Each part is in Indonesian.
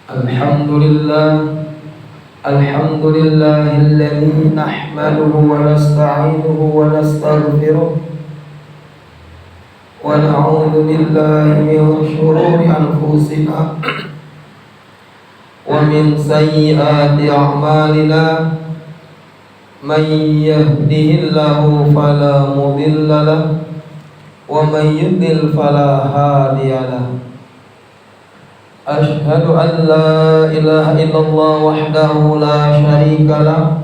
الحمد لله الذي نحمده ونستعينه ونستغفره ونعوذ بالله من شرور أنفسنا ومن سيئات أعمالنا من يهده الله فلا مضل له ومن يضلل فلا هادي له. أشهد أن لا إله إلا الله وحده لا شريك له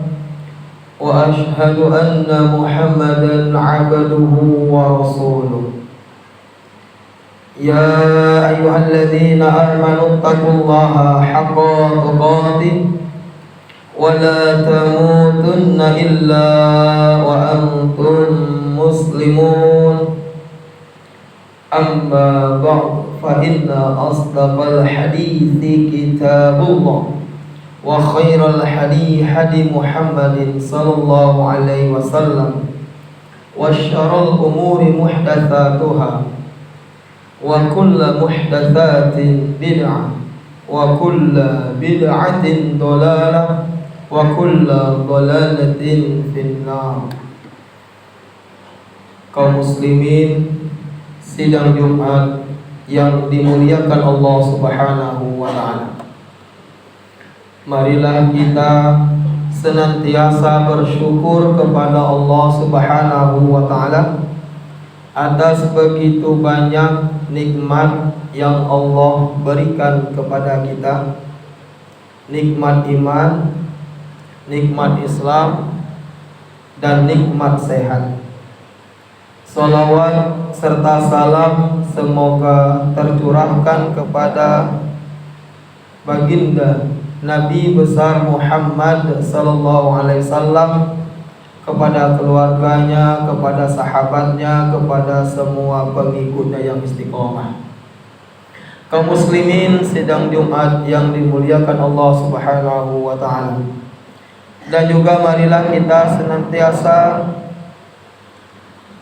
وأشهد أن محمدا عبده ورسوله. يا أيها الذين آمنوا اتقوا الله حق تقاته ولا تموتن إلا وأنتم مسلمون. أما بعد فإن أصدق الحديث كتاب الله وخير الحديث حدي محمد صلى الله عليه وسلم وشر الأمور محدثاتها وكل محدثات بدعة وكل بدعة ضلالة وكل ضلالة في النار. Kaum muslimin, sidang Jumat yang dimuliakan Allah Subhanahu wa taala. Marilah kita senantiasa bersyukur kepada Allah Subhanahu wa taala atas begitu banyak nikmat yang Allah berikan kepada kita. Nikmat iman, nikmat Islam, dan nikmat sehat. Salawat serta salam semoga tercurahkan kepada baginda Nabi besar Muhammad sallallahu alaihi wasallam, kepada keluarganya, kepada sahabatnya, kepada semua pengikutnya yang istiqomah. Kaum muslimin sidang Jumat yang dimuliakan Allah Subhanahu wa taala. Dan juga marilah kita senantiasa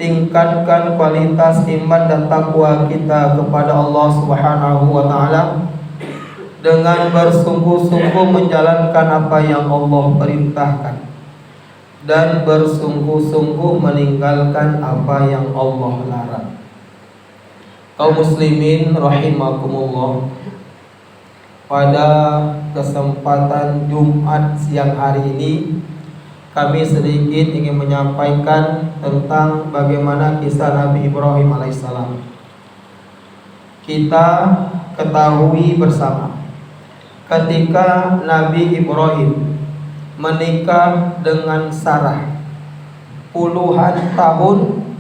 tingkatkan kualitas iman dan takwa kita kepada Allah Subhanahu wa taala dengan bersungguh-sungguh menjalankan apa yang Allah perintahkan dan bersungguh-sungguh meninggalkan apa yang Allah larang. Kaum muslimin rahimakumullah, pada kesempatan Jumat siang hari ini kami sedikit ingin menyampaikan tentang bagaimana kisah Nabi Ibrahim alaihissalam. Kita ketahui bersama ketika Nabi Ibrahim menikah dengan Sarah puluhan tahun,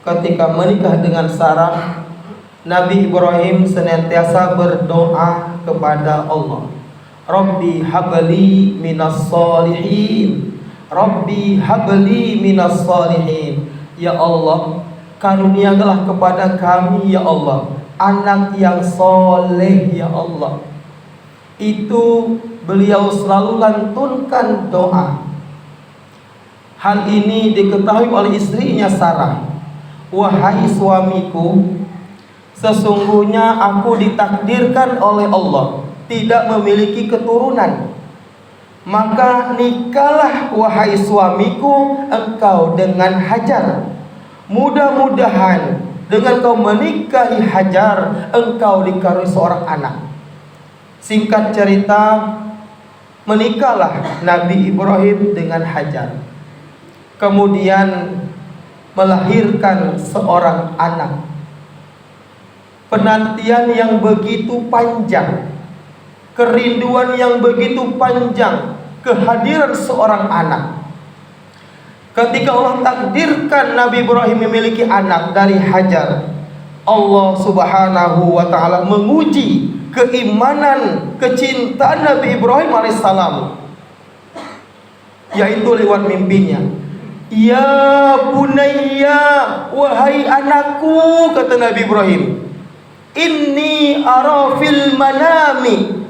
ketika menikah dengan Sarah, Nabi Ibrahim senantiasa berdoa kepada Allah, Rabbi habli minas solihin, Rabbi habli minas solihin. Ya Allah, karuniakanlah kepada kami ya Allah anak yang soleh ya Allah. Itu beliau selalu lantunkan doa. Hal ini diketahui oleh istrinya Sarah. Wahai suamiku, sesungguhnya aku ditakdirkan oleh Allah tidak memiliki keturunan. Maka nikahlah wahai suamiku engkau dengan Hajar. Mudah-mudahan dengan kau menikahi Hajar engkau dikaruniai seorang anak. Singkat cerita, menikahlah Nabi Ibrahim dengan Hajar. Kemudian melahirkan seorang anak. Penantian yang begitu panjang, kerinduan yang begitu panjang, kehadiran seorang anak. Ketika Allah takdirkan Nabi Ibrahim memiliki anak dari Hajar, Allah Subhanahu wa taala menguji keimanan, kecintaan Nabi Ibrahim alaihissalam, yaitu lewat mimpinya. Ya bunayya, wahai anakku, kata Nabi Ibrahim, inni ara fil manami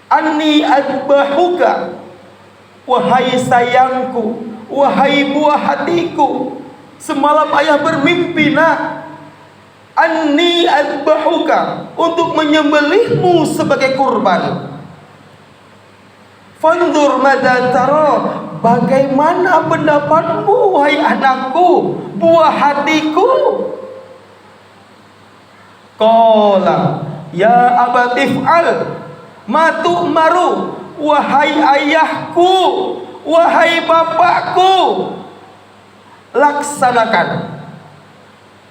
anni adbahuka. Wahai sayangku, wahai buah hatiku, semalam ayah bermimpi nak, anni adbahuka, untuk menyembelihmu sebagai kurban. Fanzur madza tara, bagaimana pendapatmu wahai anakku, buah hatiku? Qala ya abatif'al ma tu'maru, wahai ayahku, wahai bapakku, laksanakan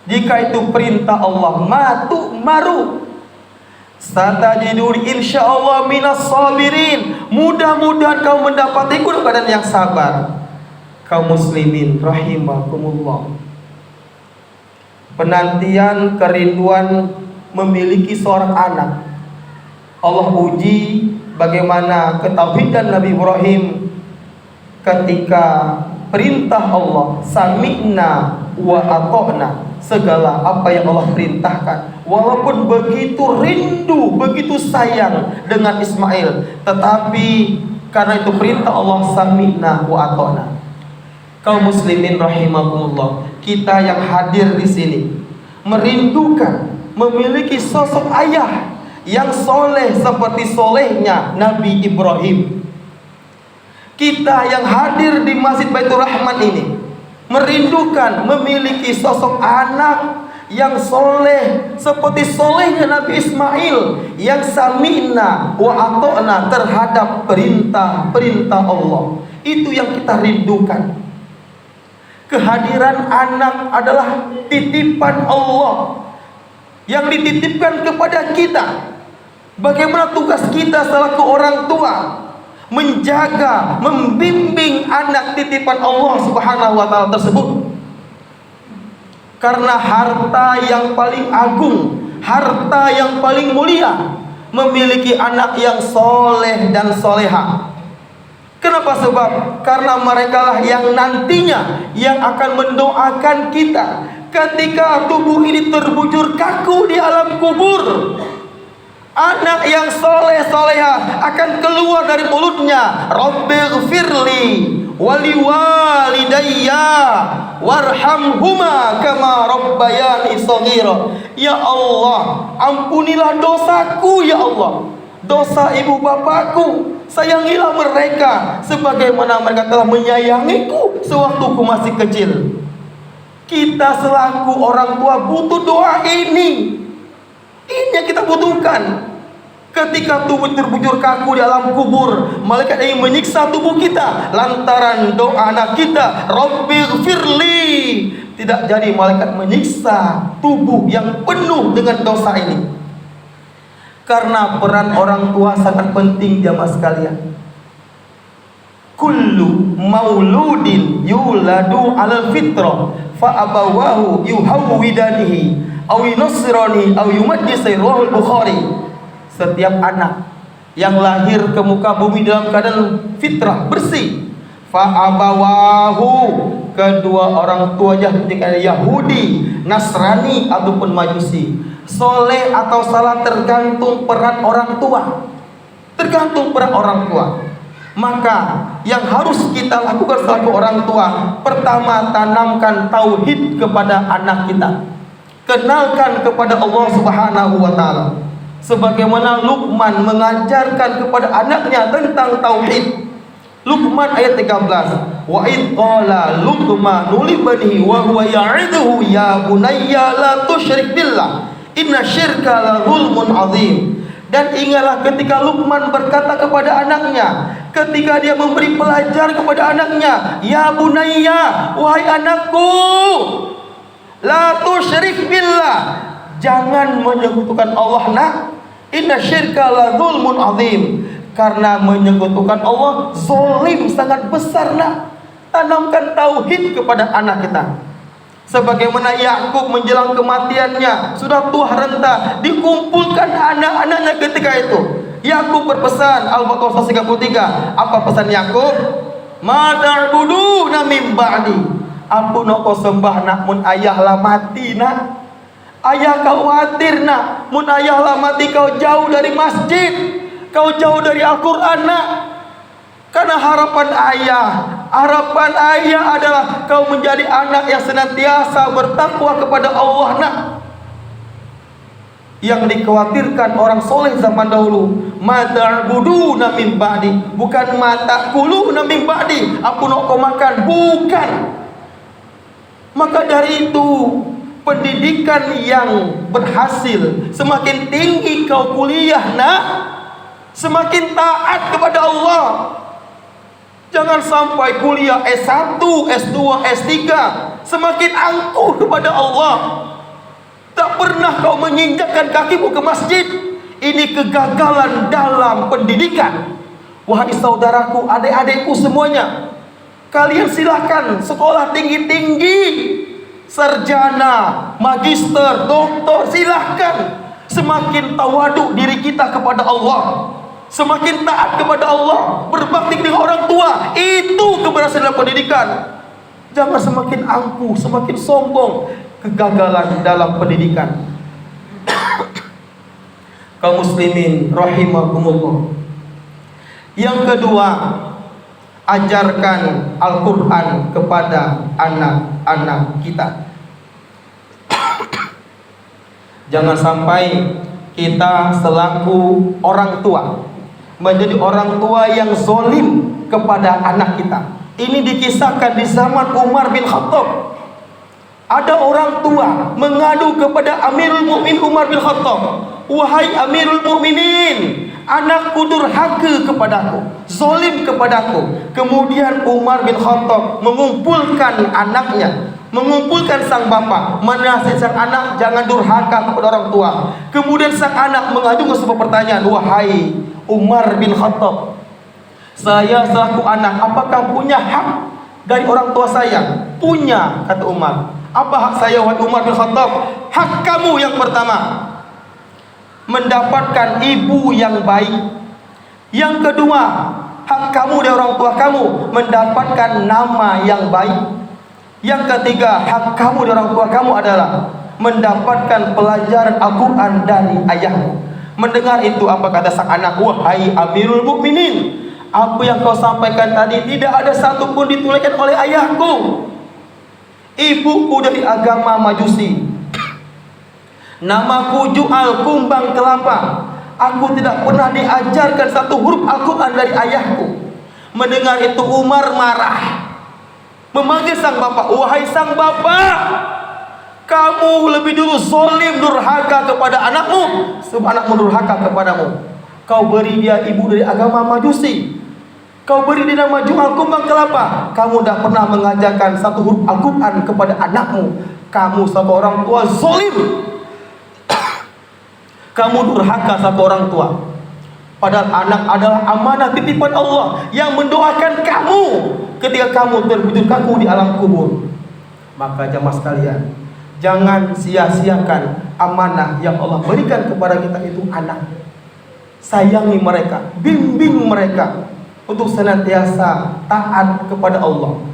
jika itu perintah Allah. Ma tu'maru, satajidun insyaallah minas sabirin, mudah-mudahan kau mendapatiku dalam keadaan yang sabar. Kaum muslimin rahimakumullah, penantian kerinduan memiliki seorang anak, Allah uji bagaimana ketauhidan Nabi Ibrahim ketika perintah Allah, sami'na wa ata'na, segala apa yang Allah perintahkan. Walaupun begitu rindu, begitu sayang dengan Ismail, tetapi karena itu perintah Allah, sami'na wa ata'na. Kaum muslimin rahimakumullah, kita yang hadir di sini merindukan memiliki sosok ayah yang soleh seperti solehnya Nabi Ibrahim. Kita yang hadir di Masjid Baitur Rahman ini merindukan memiliki sosok anak yang soleh seperti solehnya Nabi Ismail, yang sami'na wa ata'na terhadap perintah-perintah Allah. Itu yang kita rindukan. Kehadiran anak adalah titipan Allah yang dititipkan kepada kita. Bagaimana tugas kita selaku orang tua? Menjaga, membimbing anak titipan Allah Subhanahu wa ta'ala tersebut. Karena harta yang paling agung, harta yang paling mulia, memiliki anak yang soleh dan soleha. Kenapa? Sebab karena mereka lah yang nantinya yang akan mendoakan kita ketika tubuh ini terbujur kaku di alam kubur. Anak yang soleh soleha akan keluar dari mulutnya, Rabbighfirli wali walidayya warhamhuma kama rabbayani shaghira. Ya Allah, ampunilah dosaku ya Allah, dosa ibu bapakku, sayangilah mereka sebagaimana mereka telah menyayangiku sewaktu ku masih kecil. Kita selaku orang tua butuh doa ini. Ini yang kita butuhkan. Ketika tubuh terbujur kaku di alam kubur, malaikat ingin menyiksa tubuh kita lantaran doa anak kita, Rabbighfirli. Tidak jadi malaikat menyiksa tubuh yang penuh dengan dosa ini. Karena peran orang tua sangat penting jamaah sekalian. Kullu mauludin yuladu alal fitrah fa abawahu yuhawwidanihi aw yunasrani aw yumajjisi, riwayat Bukhari. Setiap anak yang lahir ke muka bumi dalam keadaan fitrah bersih, fa abawahu, kedua orang tuanya ketika Yahudi, Nasrani ataupun Majusi, soleh atau salah tergantung peran orang tua. Tergantung peran orang tua. Maka yang harus kita lakukan selaku orang tua, pertama tanamkan tauhid kepada anak kita. Kenalkan kepada Allah Subhanahu wa ta'ala. Sebagaimana Luqman mengajarkan kepada anaknya tentang tauhid. Luqman ayat 13. Wa id qala Luqmanu li banihi wa huwa ya'iduhu ya bunayya la tusyrik billah inna syirka la zulmun azim. Dan ingatlah ketika Luqman berkata kepada anaknya, ketika dia memberi pelajaran kepada anaknya, ya bunayya, wahai anakku, la tusyrik billah, jangan menyekutukan Allah nak. Inna syirka la zulmun azim, karena menyekutukan Allah zalim sangat besar nak. Tanamkan tauhid kepada anak kita. Sebagaimana Yakub menjelang kematiannya sudah tua renta, dikumpulkan anak-anaknya ketika itu. Yakub berpesan, Al-Baqarah 33. Apa pesan Yakub? Ma ta'buduna min ba'di. Ampun kau sembah nak mun ayah lah mati nak. Ayah kau khawatir nak, mun ayah lah mati kau jauh dari masjid, kau jauh dari Al-Quran nak. Karena harapan ayah adalah kau menjadi anak yang senantiasa bertakwa kepada Allah nak. Yang dikhawatirkan orang soleh zaman dahulu, mata'buduna min ba'di, bukan mata'kuluna min ba'di, aku nak kau makan, bukan. Maka dari itu, pendidikan yang berhasil, semakin tinggi kau kuliah nak, semakin taat kepada Allah. Jangan sampai kuliah S1, S2, S3 semakin angkuh kepada Allah, tak pernah kau menginjakkan kakimu ke masjid. Ini kegagalan dalam pendidikan. Wahai saudaraku, adik-adikku semuanya, kalian silahkan sekolah tinggi-tinggi, sarjana, magister, doktor, silahkan. Semakin tawaduk diri kita kepada Allah, semakin taat kepada Allah, berbakti dengan orang tua, itu keberhasilan pendidikan. Jangan semakin angkuh, semakin sombong. Kegagalan dalam pendidikan. Kaum muslimin rahimakumullah. Yang kedua, ajarkan Al-Quran kepada anak-anak kita. Jangan sampai kita selaku orang tua menjadi orang tua yang zalim kepada anak kita. Ini dikisahkan di zaman Umar bin Khattab. Ada orang tua mengadu kepada Amirul Mukminin Umar bin Khattab, wahai Amirul Mukminin, anakku durhaka kepadaku, zalim kepadaku. Kemudian Umar bin Khattab mengumpulkan anaknya, mengumpulkan sang bapa, menasihat sang anak jangan durhaka kepada orang tua. Kemudian sang anak mengajukan sebuah pertanyaan, wahai Umar bin Khattab, saya selaku anak, apakah punya hak dari orang tua saya? Punya, kata Umar. Apa hak saya, wahai Umar bin Khattab? Hak kamu yang pertama, mendapatkan ibu yang baik. Yang kedua, hak kamu dari orang tua kamu, mendapatkan nama yang baik. Yang ketiga, hak kamu dari orang tua kamu adalah mendapatkan pelajaran Al-Quran dari ayahmu. Mendengar itu, apa kata sang anak? Wahai Amirul Mukminin, apa yang kau sampaikan tadi tidak ada satupun dituliskan oleh ayahku. Ibuku dari agama Majusi, namaku Ju'al kumbang kelapa. Aku tidak pernah diajarkan satu huruf Al-Quran dari ayahku. Mendengar itu Umar marah, memanggil sang bapak. Wahai sang bapak, kamu lebih dulu zalim durhaka kepada anakmu sebab anakmu durhaka kepadamu. Kau beri dia ibu dari agama Majusi, kau beri dia nama Ju'al kumbang kelapa. Kamu tidak pernah mengajarkan satu huruf Al-Quran kepada anakmu. Kamu satu orang tua zalim. Kamu durhaka satu orang tua. Padahal anak adalah amanah titipan Allah yang mendoakan kamu ketika kamu terwujud kaku di alam kubur. Maka jamaah sekalian, jangan sia-siakan amanah yang Allah berikan kepada kita itu anak. Sayangi mereka, bimbing mereka untuk senantiasa taat kepada Allah.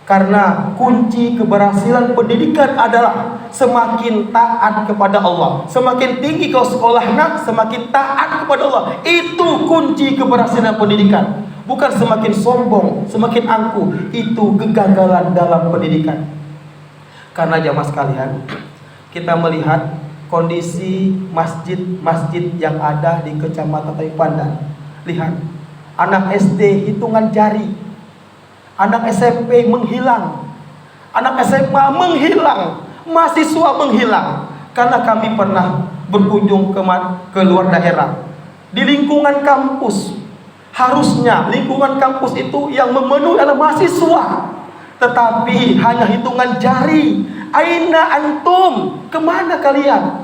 Karena kunci keberhasilan pendidikan adalah semakin taat kepada Allah. Semakin tinggi kau sekolah nak, semakin taat kepada Allah. Itu kunci keberhasilan pendidikan. Bukan semakin sombong, semakin angkuh. Itu kegagalan dalam pendidikan. Karena jamaah sekalian, kita melihat kondisi masjid-masjid yang ada di Kecamatan Tawi Pandan. Lihat, anak SD hitungan jari, anak SMP menghilang, anak SMA menghilang, mahasiswa menghilang. Karena kami pernah berkunjung ke luar daerah, di lingkungan kampus, harusnya lingkungan kampus itu yang memenuhi adalah mahasiswa, tetapi hanya hitungan jari. Aina antum? Kemana kalian?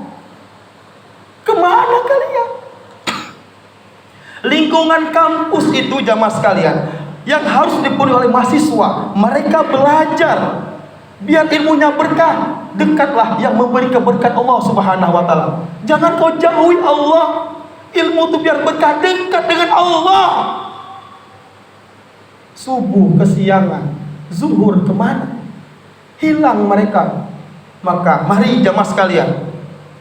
Kemana kalian? Lingkungan kampus itu jamaah sekalian yang harus dipenuhi oleh mahasiswa. Mereka belajar biar ilmunya berkah. Dekatlah yang memberi keberkahan Allah Subhanahu wa taala. Jangan kau jauhi Allah. Ilmu itu biar berkah, dekat dengan Allah. Subuh kesiangan, zuhur kemana? Hilang mereka. Maka mari jamaah sekalian,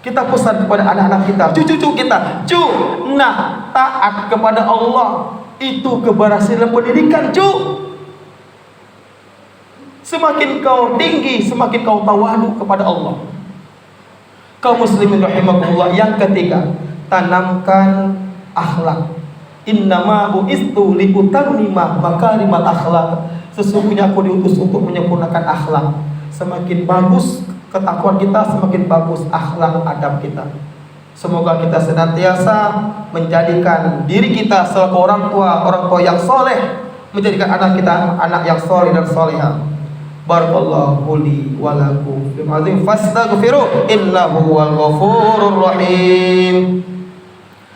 kita pesan kepada anak-anak kita, cucu-cucu kita, nah taat kepada Allah. Itu keberhasilan pendidikan, Semakin kau tinggi, semakin kau tawadu kepada Allah. Kaum muslimin rahimakumullah, yang ketiga, tanamkan akhlak. Innama bu'istu liutammima makarimal akhlak. Sesungguhnya aku diutus untuk menyempurnakan akhlak. Semakin bagus ketakwaan kita, semakin bagus akhlak adab kita. Semoga kita senantiasa menjadikan diri kita sebagai orang tua yang soleh, menjadikan anak kita anak yang soleh dan solehah. Barakallahu li wa lakum fil azim fastaghfiru innahu huwal ghafurur rahim.